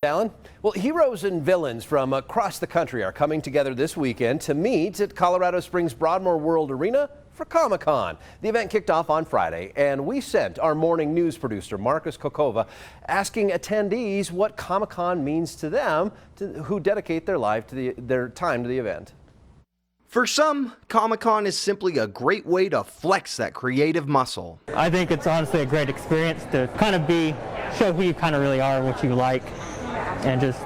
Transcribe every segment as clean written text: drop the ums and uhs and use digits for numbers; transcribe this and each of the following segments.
Alan? Well, heroes and villains from across the country are coming together this weekend to meet at Colorado Springs Broadmoor World Arena for Comic-Con. The event kicked off on Friday, and we sent our morning news producer, Marcus Kokova, asking attendees what Comic-Con means to them who dedicate their time to the event. For some, Comic-Con is simply a great way to flex that creative muscle. I think it's honestly a great experience to kind of show who you kind of really are, what you like, and just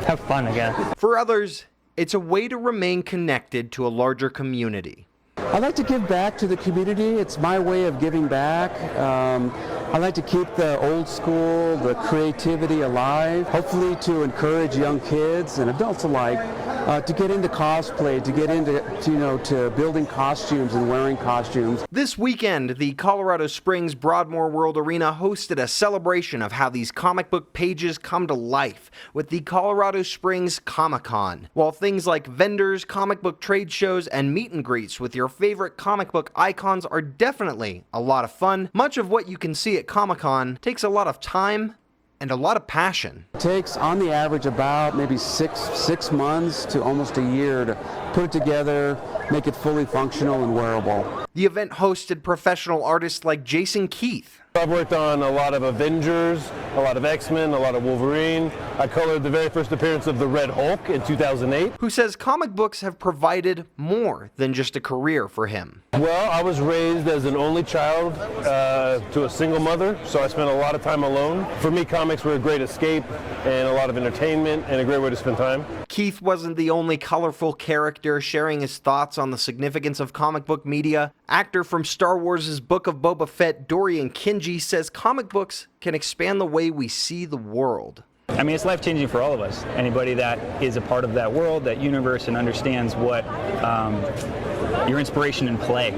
have fun, I guess. For others, it's a way to remain connected to a larger community. I like to give back to the community. It's my way of giving back. I like to keep the old school, the creativity alive, hopefully to encourage young kids and adults alike to get into cosplay, to get into to building costumes and wearing costumes. This weekend, the Colorado Springs Broadmoor World Arena hosted a celebration of how these comic book pages come to life with the Colorado Springs Comic-Con. While things like vendors, comic book trade shows, and meet and greets with your favorite comic book icons are definitely a lot of fun, much of what you can see at Comic-Con takes a lot of time and a lot of passion. It takes on the average about maybe six months to almost a year to put it together, make it fully functional and wearable. The event hosted professional artists like Jason Keith. I've worked on a lot of Avengers, a lot of X-Men, a lot of Wolverine. I colored the very first appearance of the Red Hulk in 2008. Who says comic books have provided more than just a career for him. Well, I was raised as an only child to a single mother, so I spent a lot of time alone. For me, comics were a great escape and a lot of entertainment and a great way to spend time. Keith wasn't the only colorful character sharing his thoughts on the significance of comic book media. Actor from Star Wars' Book of Boba Fett, Dorian Kinji, says comic books can expand the way we see the world. I mean, it's life-changing for all of us. Anybody that is a part of that world, that universe, and understands what your inspiration in play.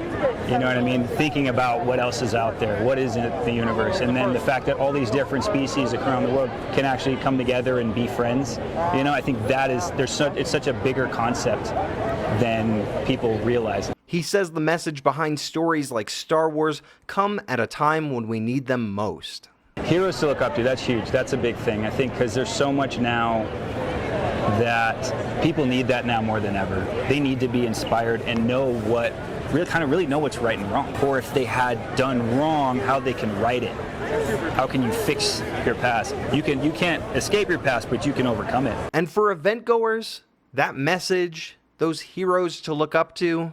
You know what I mean? Thinking about what else is out there, what is in the universe, and then the fact that all these different species around the world can actually come together and be friends. You know, I think that is it's such a bigger concept than people realize. He says the message behind stories like Star Wars come at a time when we need them most. Heroes to look up to, that's huge. That's a big thing, I think, because there's so much now that people need that now more than ever. They need to be inspired and know really know what's right and wrong. Or if they had done wrong, how they can right it. How can you fix your past? You can't escape your past, but you can overcome it. And for event goers, that message, those heroes to look up to,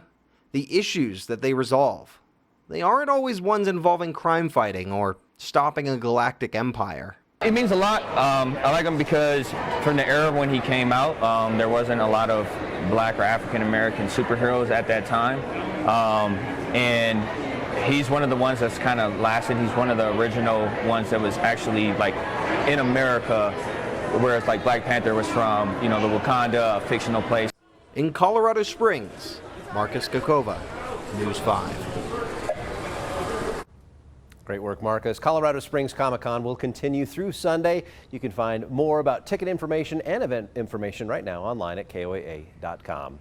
the issues that they resolve, they aren't always ones involving crime fighting or stopping a galactic empire. It means a lot. I like him because from the era when he came out, there wasn't a lot of black or African American superheroes at that time. And he's one of the ones that's kind of lasted. He's one of the original ones that was actually like in America, whereas like Black Panther was from, the Wakanda, a fictional place. In Colorado Springs, Marcus Kokova, News 5. Great work, Marcus. Colorado Springs Comic-Con will continue through Sunday. You can find more about ticket information and event information right now online at KOAA.com.